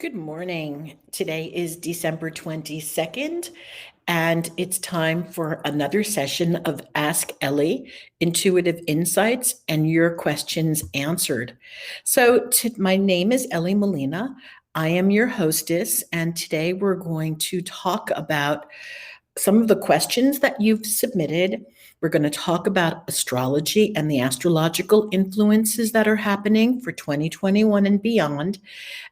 Good morning. Today is December 22nd, and it's time for another session of Ask Elly, Intuitive Insights and Your Questions Answered. My name is Elly Molina. I am your hostess, and today we're going to talk about some of the questions that you've submitted. We're going to talk about astrology and the astrological influences that are happening for 2021 and beyond.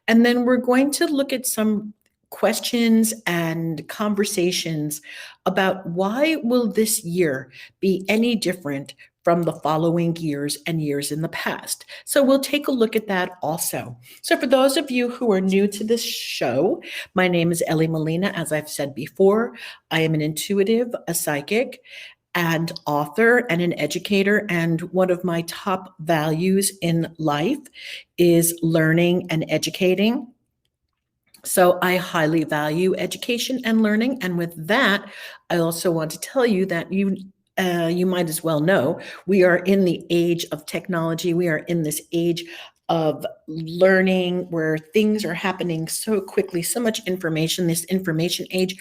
And then we're going to look at some questions and conversations about why will this year be any different from the following years and years in the past. So we'll take a look at that also. So for those of you who are new to this show, my name is Elly Molina. As I've said before, I am an intuitive, a psychic, and author and an educator. And one of my top values in life is learning and educating. So I highly value education and learning. And with that, I also want to tell you that you might as well know we are in the age of technology. We are in this age of learning where things are happening so quickly, so much information, this information age.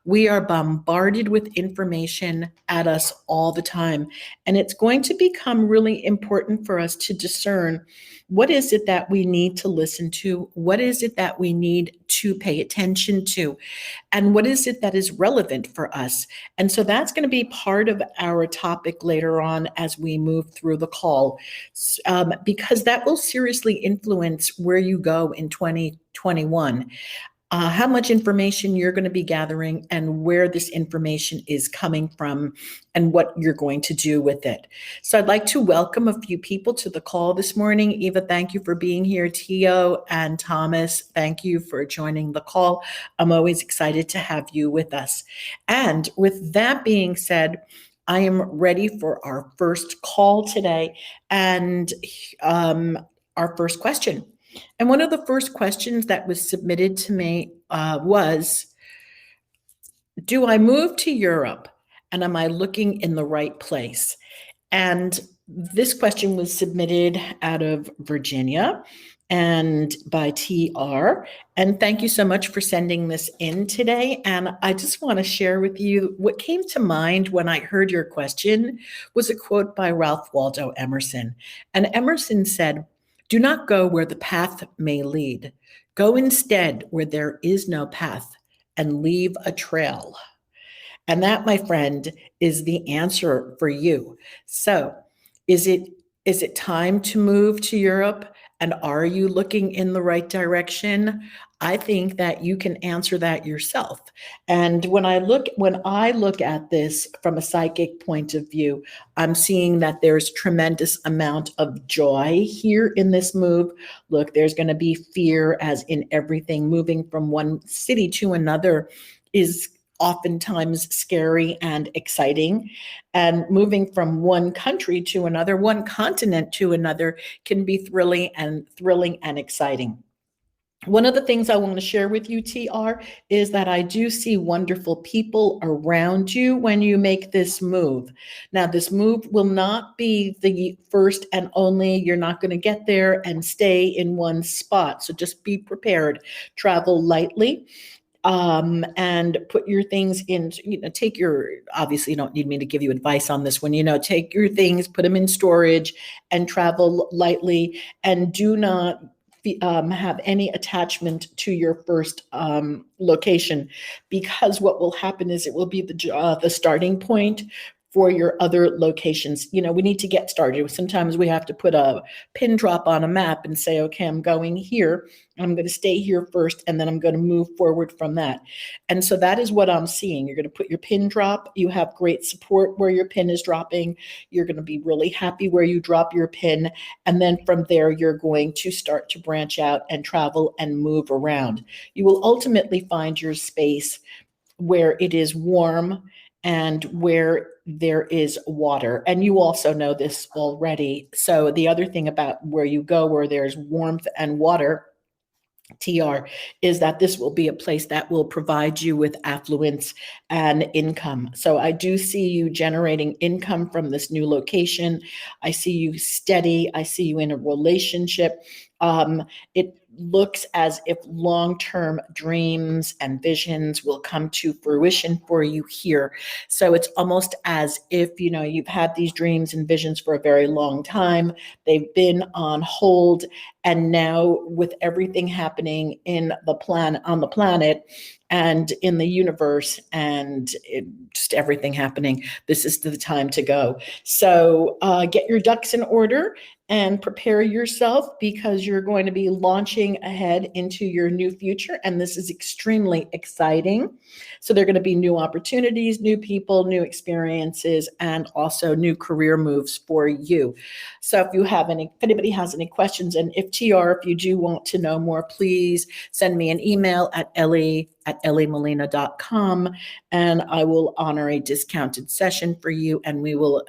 We are bombarded with information at us all the time. And it's going to become really important for us to discern what is it that we need to listen to? What is it that we need to pay attention to? And what is it that is relevant for us? And so that's going to be part of our topic later on as we move through the call, because that will seriously influence where you go in 2021. How much information you're going to be gathering and where this information is coming from and what you're going to do with it. So I'd like to welcome a few people to the call this morning. Eva, thank you for being here. Tio and Thomas, thank you for joining the call. I'm always excited to have you with us. And with that being said, I am ready for our first call today and our first question. And one of the first questions that was submitted to me was, do I move to Europe and am I looking in the right place? And this question was submitted out of Virginia and by TR. And thank you so much for sending this in today. And I just want to share with you what came to mind when I heard your question was a quote by Ralph Waldo Emerson. And Emerson said, "Do not go where the path may lead. Go instead where there is no path and leave a trail." And that, my friend, is the answer for you. So, is it time to move to Europe? And are you looking in the right direction? I think that you can answer that yourself. And when I look at this from a psychic point of view, I'm seeing that there's tremendous amount of joy here in this move. Look, there's going to be fear, as in everything. Moving from one city to another is oftentimes scary and exciting. And moving from one country to another, one continent to another, can be thrilling and exciting. One of the things I want to share with you, TR, is that I do see wonderful people around you when you make this move. Now, this move will not be the first and only. You're not going to get there and stay in one spot. So just be prepared. Travel lightly. And put your things in, obviously you don't need me to give you advice on this one, take your things, put them in storage and travel lightly, and do not have any attachment to your first location, because what will happen is it will be the starting point for your other locations. We need to get started. Sometimes we have to put a pin drop on a map and say, okay, I'm going here. I'm going to stay here first, and then I'm going to move forward from that. And so that is what I'm seeing. You're going to put your pin drop. You have great support where your pin is dropping. You're going to be really happy where you drop your pin. And then from there, you're going to start to branch out and travel and move around. You will ultimately find your space where it is warm and where there is water. And you also know this already. So the other thing about where you go, where there's warmth and water, TR, is that this will be a place that will provide you with affluence and income. So I do see you generating income from this new location. I see you steady. I see you in a relationship. It looks as if long-term dreams and visions will come to fruition for you here. So it's almost as if, you've had these dreams and visions for a very long time. They've been on hold. And now with everything happening on the planet and in the universe and just everything happening, this is the time to go. So get your ducks in order and prepare yourself, because you're going to be launching ahead into your new future. And this is extremely exciting. So there are going to be new opportunities, new people, new experiences, and also new career moves for you. So if anybody has any questions, and if you do want to know more, please send me an email at elly@ellymolina.com, and I will honor a discounted session for you, and we will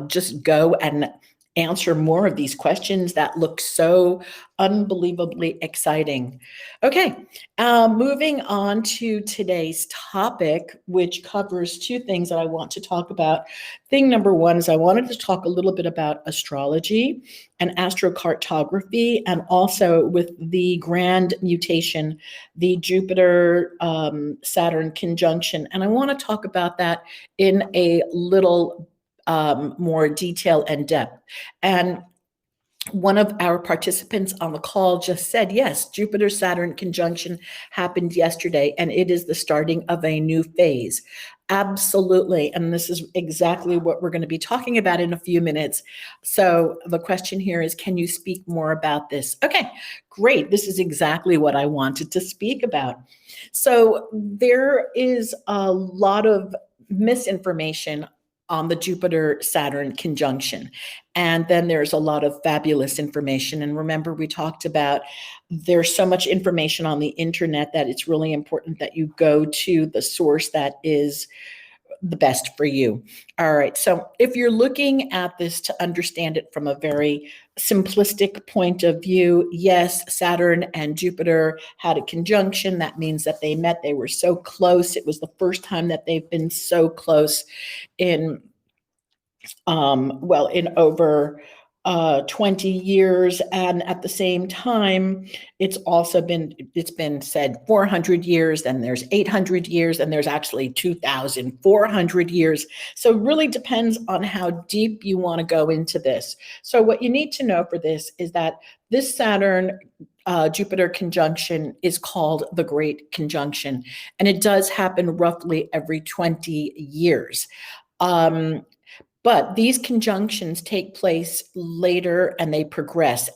just go and answer more of these questions that look so unbelievably exciting. Okay, moving on to today's topic, which covers two things that I want to talk about. Thing number one is I wanted to talk a little bit about astrology and astrocartography, and also with the Grand Mutation, the Jupiter Saturn conjunction. And I want to talk about that in a little more detail and depth. And one of our participants on the call just said, yes, Jupiter-Saturn conjunction happened yesterday, and it is the starting of a new phase. Absolutely. And this is exactly what we're going to be talking about in a few minutes. So the question here is, can you speak more about this? Okay, great. This is exactly what I wanted to speak about. So there is a lot of misinformation on the Jupiter-Saturn conjunction. And then there's a lot of fabulous information. And remember, we talked about there's so much information on the internet that it's really important that you go to the source that is the best for you. All right. So if you're looking at this to understand it from a very simplistic point of view, yes, Saturn and Jupiter had a conjunction. That means that they met. They were so close. It was the first time that they've been so close in over 20 years. And at the same time, it's been said 400 years, then there's 800 years, and there's actually 2,400 years. So it really depends on how deep you want to go into this. So what you need to know for this is that this Saturn Jupiter conjunction is called the Great Conjunction, and it does happen roughly every 20 years. But these conjunctions take place later, and they progress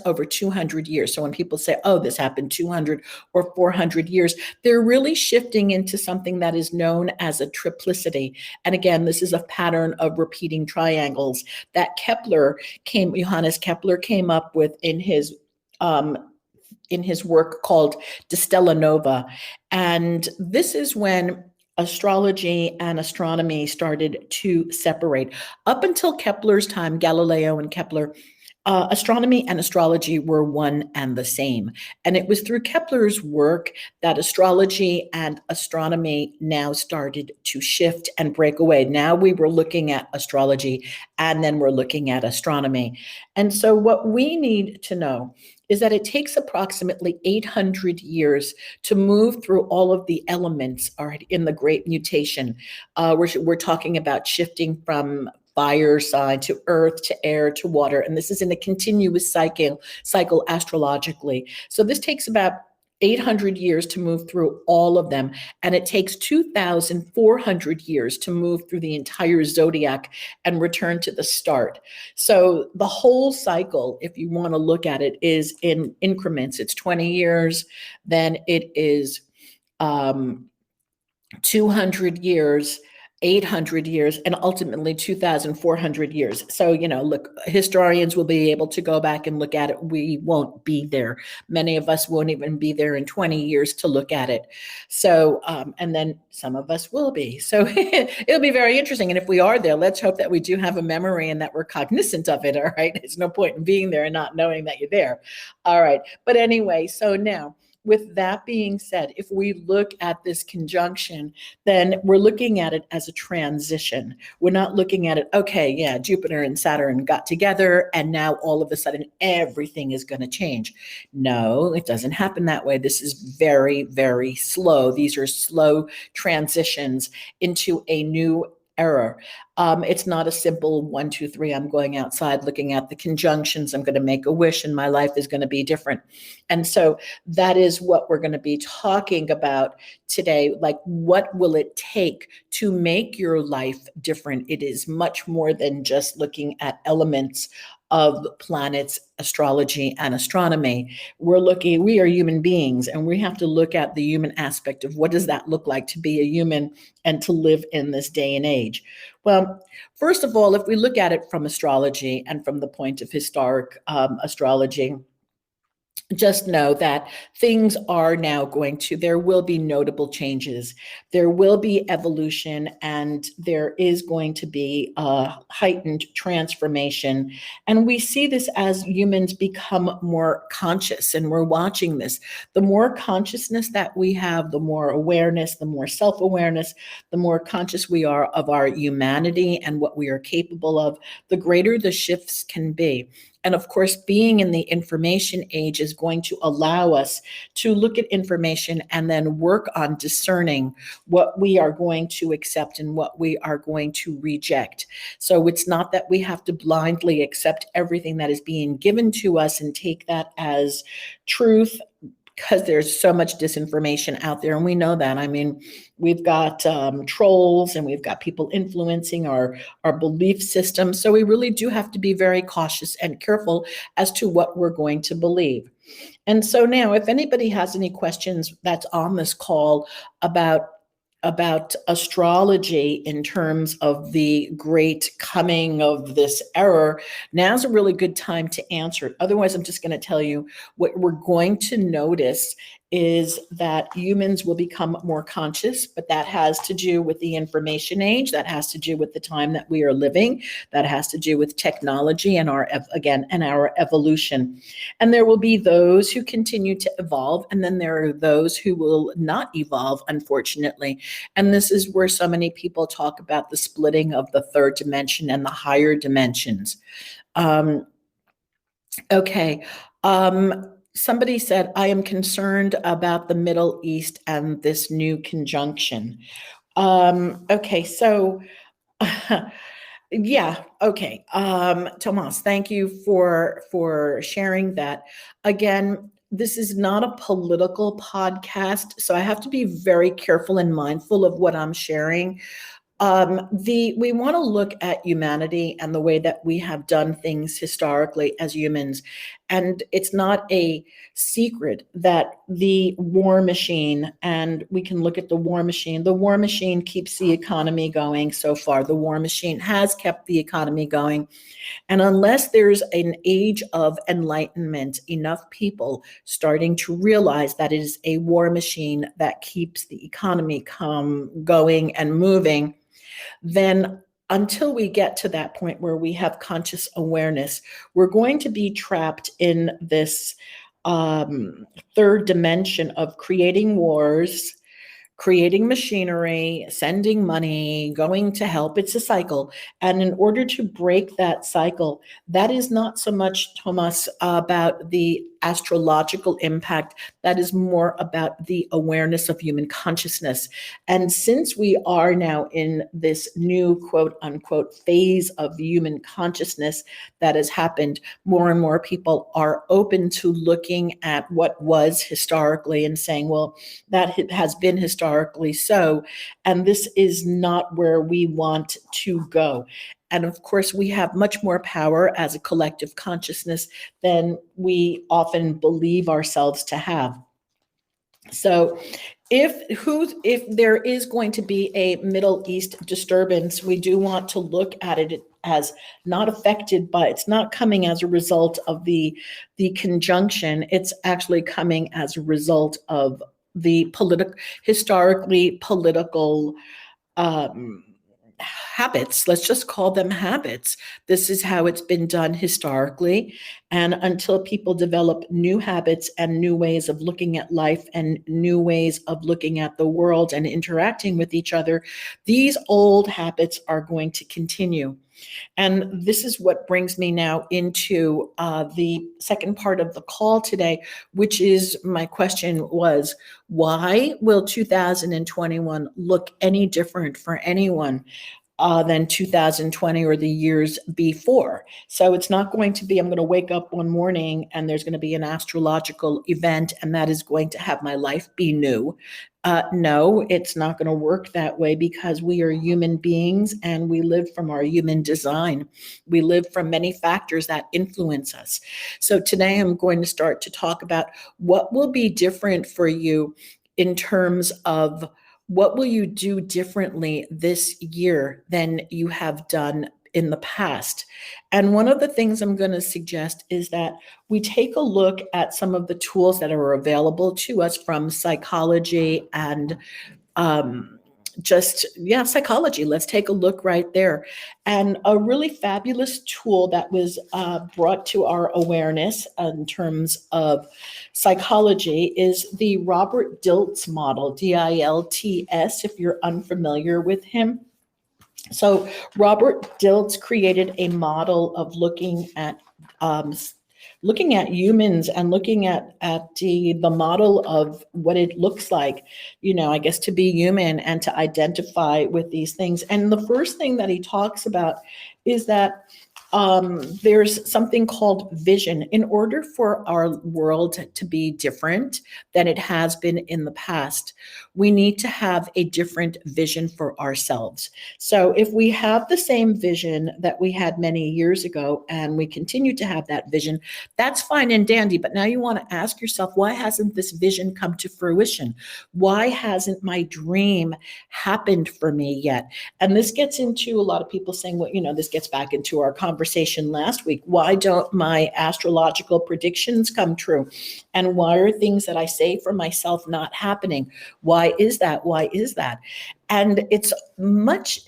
over 200 years. So when people say, oh, this happened 200 or 400 years, they're really shifting into something that is known as a triplicity. And again, this is a pattern of repeating triangles that Johannes Kepler came up with in his work called De Stella Nova. And this is when astrology and astronomy started to separate. Up until Kepler's time, Galileo and Kepler, astronomy and astrology were one and the same. And it was through Kepler's work that astrology and astronomy now started to shift and break away. Now we were looking at astrology, and then we're looking at astronomy. And so what we need to know is that it takes approximately 800 years to move through all of the elements in the Great Mutation. We're talking about shifting from fire sign to earth to air to water, and this is in a continuous cycle astrologically. So this takes about 800 years to move through all of them, and it takes 2,400 years to move through the entire zodiac and return to the start. So the whole cycle, if you want to look at it, is in increments. It's 20 years, then it is 200 years, 800 years, and ultimately 2,400 years. So, look, historians will be able to go back and look at it. We won't be there. Many of us won't even be there in 20 years to look at it. So, and then some of us will be. So it'll be very interesting. And if we are there, let's hope that we do have a memory and that we're cognizant of it. All right. There's no point in being there and not knowing that you're there. All right. But anyway, so now, with that being said, if we look at this conjunction, then we're looking at it as a transition. We're not looking at it, okay, yeah, Jupiter and Saturn got together and now all of a sudden everything is going to change. No, it doesn't happen that way. This is very, very slow. These are slow transitions into a new era. It's not a simple 1, 2, 3, I'm going outside looking at the conjunctions, I'm going to make a wish and my life is going to be different. And so that is what we're going to be talking about today. Like, what will it take to make your life different? It is much more than just looking at elements of planets, astrology, and astronomy. We are human beings, and we have to look at the human aspect of what does that look like to be a human and to live in this day and age. Well, first of all, if we look at it from astrology and from the point of historic astrology, just know that things are now there will be notable changes. There will be evolution, and there is going to be a heightened transformation. And we see this as humans become more conscious, and we're watching this. The more consciousness that we have, the more awareness, the more self-awareness, the more conscious we are of our humanity and what we are capable of, the greater the shifts can be. And of course, being in the information age is going to allow us to look at information and then work on discerning what we are going to accept and what we are going to reject. So it's not that we have to blindly accept everything that is being given to us and take that as truth, because there's so much disinformation out there, and we know that. I mean, we've got trolls, and we've got people influencing our belief system. So we really do have to be very cautious and careful as to what we're going to believe. And so now, if anybody has any questions that's on this call about astrology in terms of the great coming of this era, now's a really good time to answer it. Otherwise, I'm just going to tell you what we're going to notice is that humans will become more conscious, but that has to do with the information age. That has to do with the time that we are living. That has to do with technology and our evolution. And there will be those who continue to evolve, and then there are those who will not evolve, unfortunately. And this is where so many people talk about the splitting of the third dimension and the higher dimensions. Okay. Somebody said, I am concerned about the Middle East and this new conjunction. Okay, so yeah, okay. Tomas, thank you for sharing that. Again, this is not a political podcast, so I have to be very careful and mindful of what I'm sharing. We want to look at humanity and the way that we have done things historically as humans. And it's not a secret that the war machine, and we can look at the war machine keeps the economy going so far. The war machine has kept the economy going. And unless there's an age of enlightenment, enough people starting to realize that it is a war machine that keeps the economy going and moving, then until we get to that point where we have conscious awareness, we're going to be trapped in this third dimension of creating wars, creating machinery, sending money, going to help. It's a cycle. And in order to break that cycle, that is not so much, Thomas, about the astrological impact. That is more about the awareness of human consciousness. And since we are now in this new quote unquote phase of human consciousness that has happened, more and more people are open to looking at what was historically and saying, well, that has been historically so, and this is not where we want to go. And of course, we have much more power as a collective consciousness than we often believe ourselves to have. So if there is going to be a Middle East disturbance, we do want to look at it as not affected by, it's not coming as a result of the conjunction. It's actually coming as a result of the historically political habits. Let's just call them habits. This is how it's been done historically. And until people develop new habits and new ways of looking at life and new ways of looking at the world and interacting with each other, these old habits are going to continue. And this is what brings me now into the second part of the call today, which is my question was, why will 2021 look any different for anyone than 2020 or the years before? So it's not going to be, I'm going to wake up one morning and there's going to be an astrological event and that is going to have my life be new. No, it's not going to work that way because we are human beings and we live from our human design. We live from many factors that influence us. So today I'm going to start to talk about what will be different for you in terms of what will you do differently this year than you have done in the past. And one of the things I'm going to suggest is that we take a look at some of the tools that are available to us from psychology and psychology. Let's take a look right there. And a really fabulous tool that was brought to our awareness in terms of psychology is the Robert Dilts model, DILTS, if you're unfamiliar with him. So Robert Dilts created a model of looking at humans and looking at the model of what it looks like, I guess, to be human and to identify with these things. And the first thing that he talks about is that there's something called vision. In order for our world to be different than it has been in the past, we need to have a different vision for ourselves. So if we have the same vision that we had many years ago and we continue to have that vision, that's fine and dandy. But now you want to ask yourself, why hasn't this vision come to fruition? Why hasn't my dream happened for me yet? And this gets into a lot of people saying, well, this gets back into our conversation last week. Why don't my astrological predictions come true? And why are things that I say for myself not happening? Why is that? Why is that? And it's much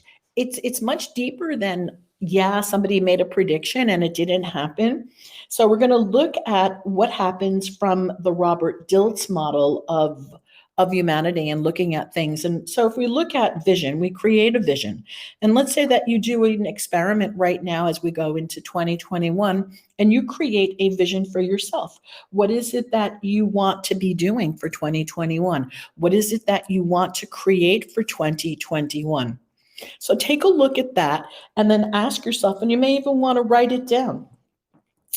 deeper than, somebody made a prediction and it didn't happen. So we're going to look at what happens from the Robert Dilts model of humanity and looking at things. And so if we look at vision, we create a vision. And let's say that you do an experiment right now as we go into 2021 and you create a vision for yourself. What is it that you want to be doing for 2021? What is it that you want to create for 2021? So take a look at that and then ask yourself, and you may even want to write it down.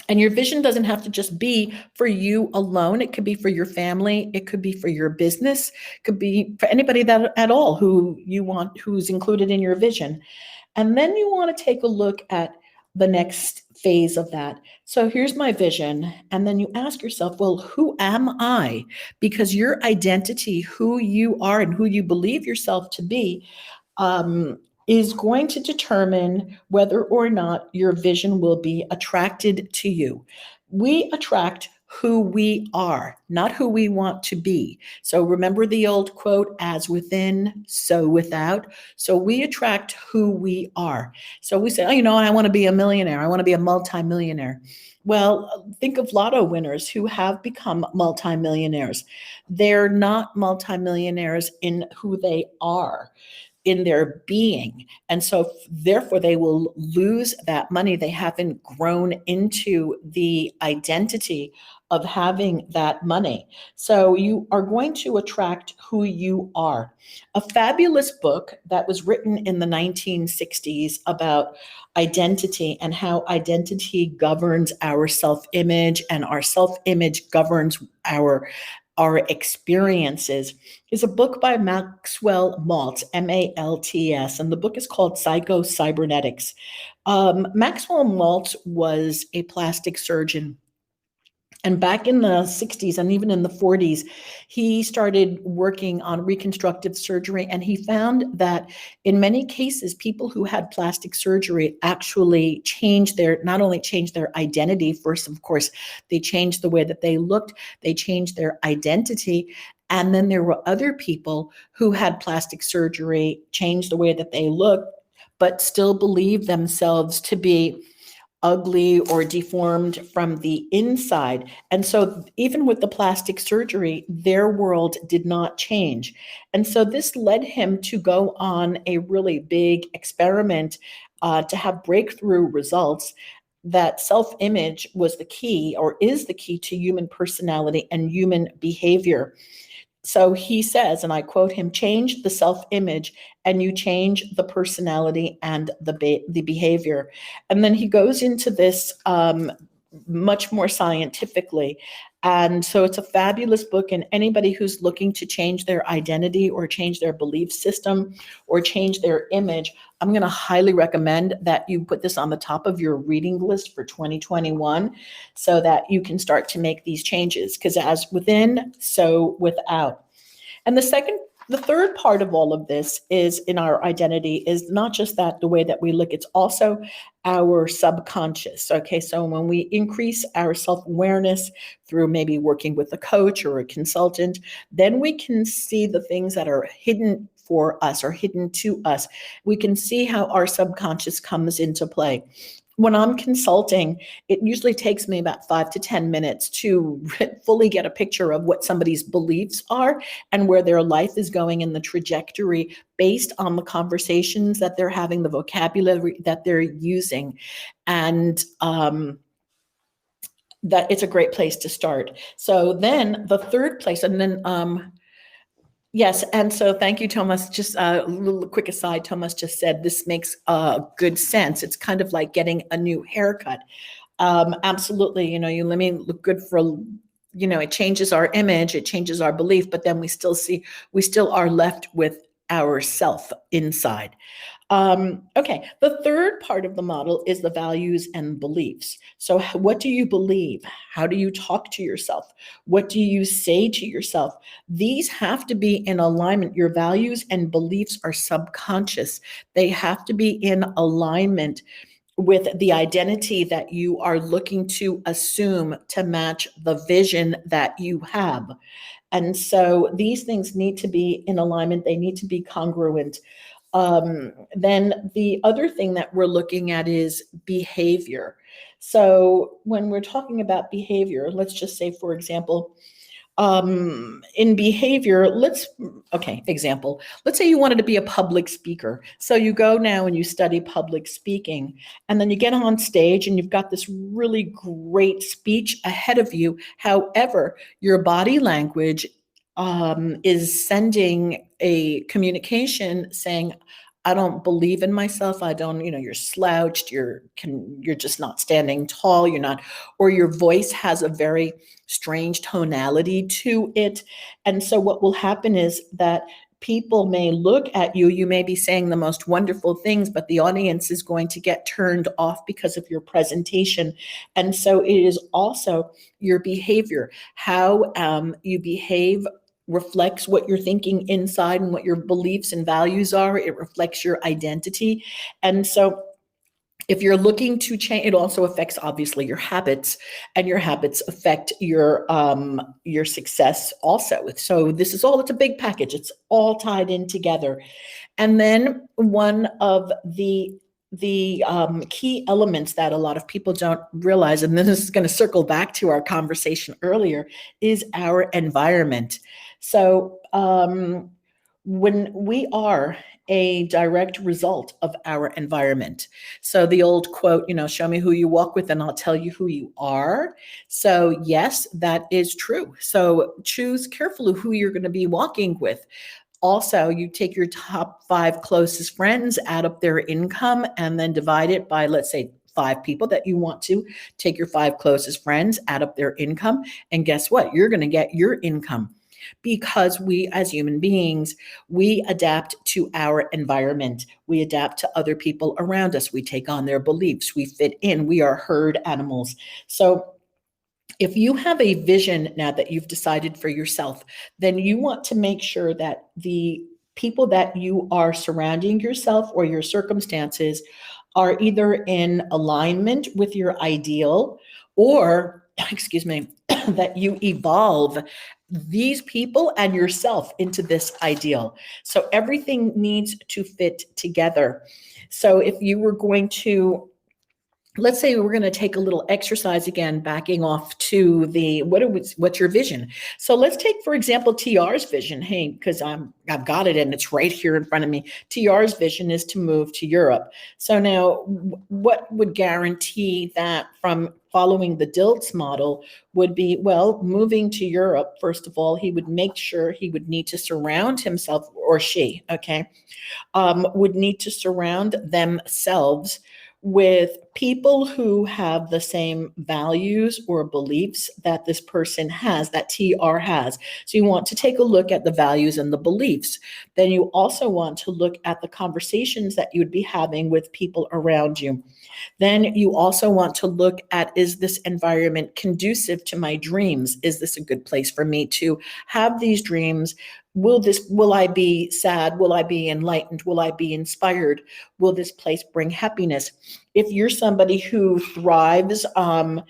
And your vision doesn't have to just be for you alone. It could be for your family. It could be for your business. It could be for anybody that at all who's included in your vision. And then you want to take a look at the next phase of that. So here's my vision. And then you ask yourself, well, who am I? Because your identity, who you are and who you believe yourself to be, is going to determine whether or not your vision will be attracted to you. We attract who we are, not who we want to be. So remember the old quote, as within, so without. So we attract who we are. So we say, I want to be a millionaire. I want to be a multimillionaire. Well, think of lotto winners who have become multimillionaires. They're not multimillionaires in who they are, in their being. And so therefore they will lose that money. They haven't grown into the identity of having that money. So you are going to attract who you are. A fabulous book that was written in the 1960s about identity and how identity governs our self-image and our self-image governs our experiences is a book by Maxwell Maltz, Malts, and the book is called Psycho-Cybernetics. Maxwell Maltz was a plastic surgeon. And back in the 60s and even in the 40s, he started working on reconstructive surgery. And he found that in many cases, people who had plastic surgery actually not only changed their identity. First, of course, they changed the way that they looked, they changed their identity. And then there were other people who had plastic surgery, changed the way that they looked, but still believe themselves to be ugly or deformed from the inside. And so, even with the plastic surgery, their world did not change. And so, this led him to go on a really big experiment to have breakthrough results. That self image was the key, or is the key, to human personality and human behavior. So he says, and I quote him, change the self-image and you change the personality and the behavior. And then he goes into this much more scientifically. And so it's a fabulous book, and anybody who's looking to change their identity or change their belief system or change their image, I'm going to highly recommend that you put this on the top of your reading list for 2021 so that you can start to make these changes, because as within, so without. And the third part of all of this is in our identity is not just that the way that we look, it's also our subconscious. Okay, so when we increase our self-awareness through maybe working with a coach or a consultant, then we can see the things that are hidden for us or hidden to us. We can see how our subconscious comes into play. When I'm consulting, it usually takes me about 5 to 10 minutes to fully get a picture of what somebody's beliefs are and where their life is going in the trajectory based on the conversations that they're having, the vocabulary that they're using. And that it's a great place to start. So then the third place, and then yes, and so thank you, Thomas. Just a little quick aside, Thomas just said this makes good sense. It's kind of like getting a new haircut. Absolutely, you let me look good for, it changes our image, it changes our belief, but then we still are left with ourself inside. Okay, the third part of the model is the values and beliefs. So what do you believe? How do you talk to yourself? What do you say to yourself? These have to be in alignment. Your values and beliefs are subconscious. They have to be in alignment with the identity that you are looking to assume to match the vision that you have. And so these things need to be in alignment. They need to be congruent. Then the other thing that we're looking at is behavior. So when we're talking about behavior, let's just say, for example, in behavior, example, let's say you wanted to be a public speaker. So you go now and you study public speaking, and then you get on stage and you've got this really great speech ahead of you. However, your body language is sending a communication saying, I don't believe in myself. I don't, you're slouched, you're just not standing tall, you're not, or your voice has a very strange tonality to it. And so what will happen is that people may look at you, you may be saying the most wonderful things, but the audience is going to get turned off because of your presentation. And so it is also your behavior, how you behave reflects what you're thinking inside and what your beliefs and values are. It reflects your identity. And so if you're looking to change, it also affects obviously your habits, and your habits affect your success also. So this is all, it's a big package. It's all tied in together. And then one of the key elements that a lot of people don't realize, and this is going to circle back to our conversation earlier, is our environment. So when we are a direct result of our environment. So the old quote, show me who you walk with and I'll tell you who you are. So yes, that is true. So choose carefully who you're going to be walking with. Also, you take your top 5 closest friends, add up their income, and then divide it by, let's say, 5 people that you want to. Take your 5 closest friends, add up their income, and guess what? You're going to get your income. Because we, as human beings, we adapt to our environment. We adapt to other people around us. We take on their beliefs. We fit in. We are herd animals. So if you have a vision now that you've decided for yourself, then you want to make sure that the people that you are surrounding yourself or your circumstances are either in alignment with your ideal or, excuse me, that you evolve these people and yourself into this ideal. So everything needs to fit together. So if you were going to, let's say we're going to take a little exercise again, backing off to the what's your vision. So let's take, for example, TR's vision. Hey, because I've got it and it's right here in front of me. TR's vision is to move to Europe. So now, what would guarantee that from following the DILTS model would be, well, moving to Europe. First of all, he would make sure he would need to surround himself, or she, okay, would need to surround themselves with people who have the same values or beliefs that this person has, that TR has. So you want to take a look at the values and the beliefs. Then you also want to look at the conversations that you would be having with people around you. Then you also want to look at, is this environment conducive to my dreams? Is this a good place for me to have these dreams? Will I be sad? Will I be enlightened? Will I be inspired? Will this place bring happiness? If you're somebody who thrives on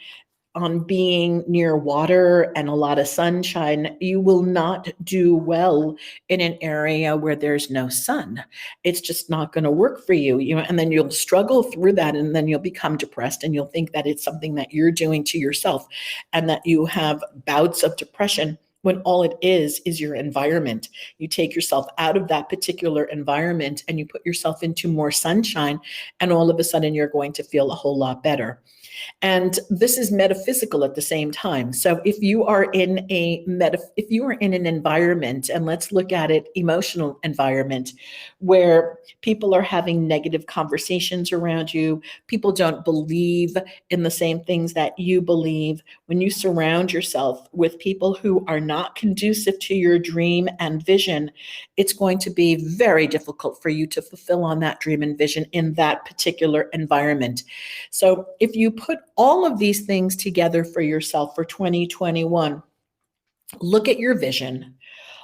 being near water and a lot of sunshine, you will not do well in an area where there's no sun. It's just not going to work for you, and then you'll struggle through that, and then you'll become depressed, and you'll think that it's something that you're doing to yourself, and that you have bouts of depression, when all it is your environment. You take yourself out of that particular environment and you put yourself into more sunshine, and all of a sudden you're going to feel a whole lot better. And this is metaphysical at the same time. So if you are in an environment, and let's look at it, emotional environment, where people are having negative conversations around you, people don't believe in the same things that you believe, when you surround yourself with people who are not conducive to your dream and vision, it's going to be very difficult for you to fulfill on that dream and vision in that particular environment. So if you put all of these things together for yourself for 2021, look at your vision,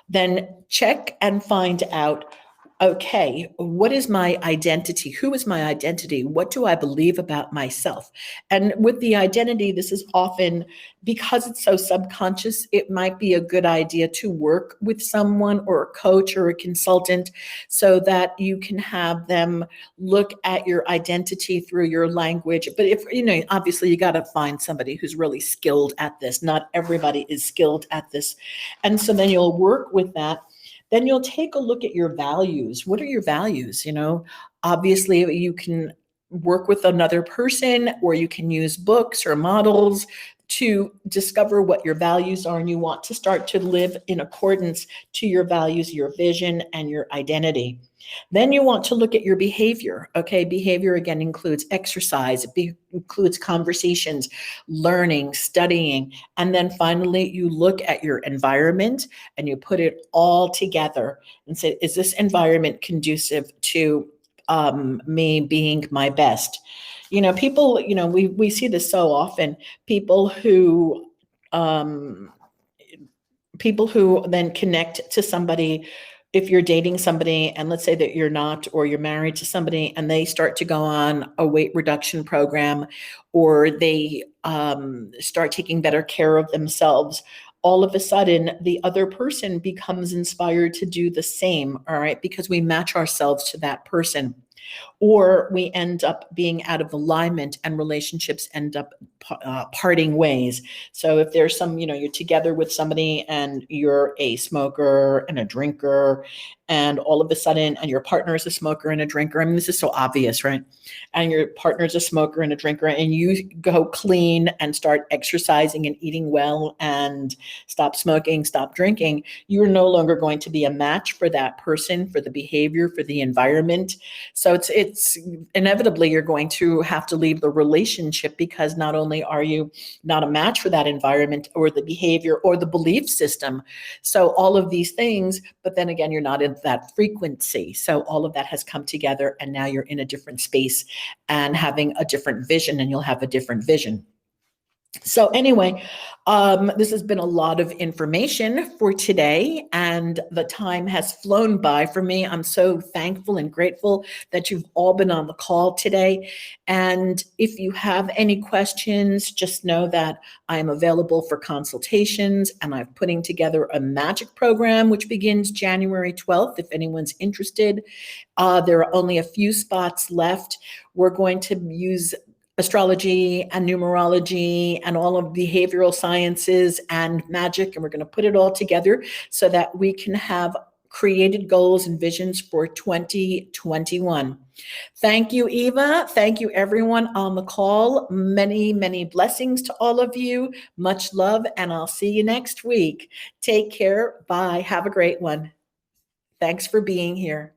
then check and find out, okay, what is my identity? Who is my identity? What do I believe about myself? And with the identity, this is often, because it's so subconscious, it might be a good idea to work with someone or a coach or a consultant so that you can have them look at your identity through your language. But if, obviously you got to find somebody who's really skilled at this. Not everybody is skilled at this. And so then you'll work with that. Then you'll take a look at your values. What are your values? Obviously you can work with another person, or you can use books or models to discover what your values are, and you want to start to live in accordance to your values, your vision, and your identity. Then you want to look at your behavior. Okay, behavior again includes exercise, it includes conversations, learning, studying, and then finally you look at your environment and you put it all together and say, is this environment conducive to me being my best? People, we see this so often, people who then connect to somebody. If you're dating somebody, and let's say that you're not, or you're married to somebody, and they start to go on a weight reduction program, or they start taking better care of themselves, all of a sudden the other person becomes inspired to do the same, all right, because we match ourselves to that person. Or we end up being out of alignment, and relationships end up parting ways. So if there's you're together with somebody and you're a smoker and a drinker, and all of a sudden, and your partner is a smoker and a drinker. I mean, this is so obvious, right? And your partner's a smoker and a drinker, and you go clean and start exercising and eating well and stop smoking, stop drinking. You're no longer going to be a match for that person, for the behavior, for the environment. So it's inevitably you're going to have to leave the relationship, because not only are you not a match for that environment or the behavior or the belief system, so all of these things, but then again, you're not in that frequency. So all of that has come together, and now you're in a different space and having a different vision, and you'll have a different vision. So anyway, this has been a lot of information for today, and the time has flown by for me. I'm so thankful and grateful that you've all been on the call today. And if you have any questions, just know that I am available for consultations, and I'm putting together a magic program which begins January 12th, if anyone's interested. There are only a few spots left. We're going to use astrology and numerology and all of behavioral sciences and magic, and we're going to put it all together so that we can have created goals and visions for 2021. Thank you, Eva. Thank you, everyone on the call. Many, many blessings to all of you. Much love, and I'll see you next week. Take care. Bye. Have a great one. Thanks for being here.